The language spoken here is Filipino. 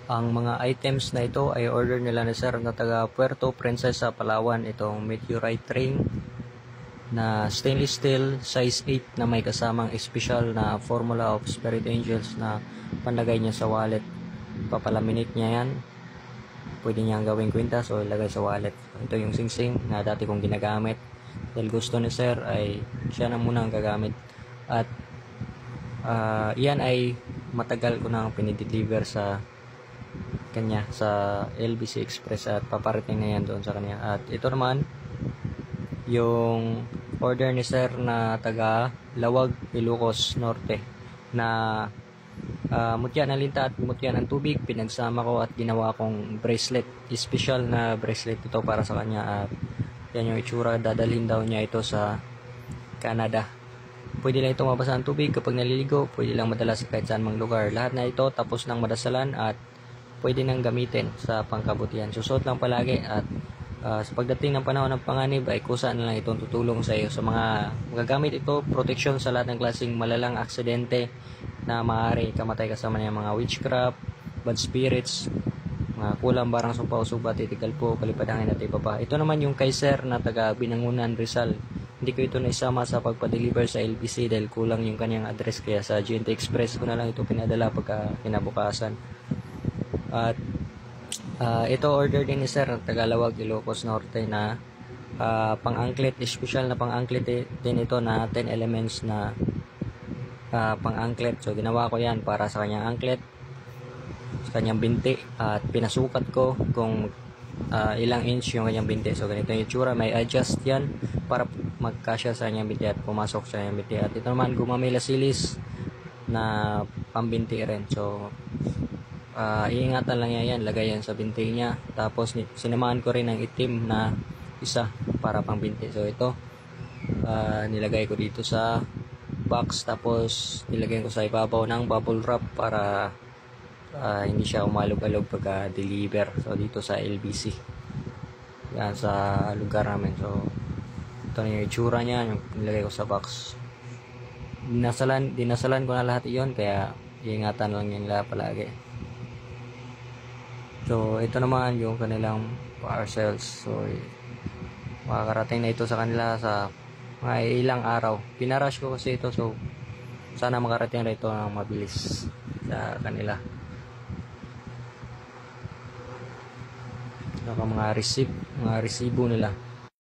Ang mga items na ito ay order nila ni sir na taga Puerto Princesa, Palawan. Itong meteorite ring na stainless steel size 8 na may kasamang special na formula of spirit angels na panlagay niya sa wallet. Papalaminate niya yan. Pwede niyang gawing kwintas o ilagay sa wallet. Ito yung singsing na dati kong ginagamit. Dahil gusto ni sir ay siya na muna ang gagamit. At yan ay matagal ko nang pinideliver sa kanya sa LBC Express at paparating na yan doon sa kanya. At ito naman yung order ni sir na taga Lawag, Ilocos Norte na mutya ng linta at mutya ng tubig. Pinagsama ko at ginawa kong bracelet, special na bracelet ito para sa kanya. At yan yung itsura, dadalhin daw niya ito sa Canada. Pwede lang ito mabasa ng tubig kapag naliligo, pwede lang madala sa kahit saan mang lugar. Lahat na ito tapos ng madasalan at pwede nang gamitin sa pangkabutihan. Susuot lang palagi at sa pagdating ng panahon ng panganib ay kusa na lang itong tutulong sa iyo. Sa mga magagamit ito, protection sa lahat ng klaseng malalang aksidente na maaari kamatay kasama ng mga witchcraft, bad spirits, mga kulang barang sumpa o suba, titigal po, kalipadangin at iba pa. Ito naman yung kay sir na taga Binangunan, Rizal. Hindi ko ito naisama sa pagpa-deliver sa LBC dahil kulang yung kanyang address, kaya sa GNT Express ko na lang ito pinadala pagka kinabukasan. At ito order din ni sir Tagalawag, Ilocos Norte na pang-anklet, special na pang-anklet din ito na 10 elements na pang-anklet. So ginawa ko yan para sa kanyang anklet, sa kanyang binti, at pinasukat ko kung ilang inch yung kanyang binti. So ganito yung itsura, may adjust yan para magkasya sa kanyang binti at pumasok sa kanyang binti. At ito naman gumamila silis na pambinti rin. So iingatan lang yan, lagay yan sa binti niya. Tapos sinamahan ko rin ng itim na isa para pang binti. So ito nilagay ko dito sa box, tapos nilagay ko sa ibabaw ng bubble wrap para hindi siya umalog-alog pagka deliver. So dito sa LBC yan sa lugar namin. So ito na yung itsura niya, yung nilagay ko sa box. Dinasalan ko na lahat iyon, kaya iingatan lang nila palagi. So ito naman yung kanilang parcels. So makakarating na ito sa kanila sa mga ilang araw. Pinarush ko kasi ito, so sana makarating na ito ng mabilis sa kanila. Mga resibo nila.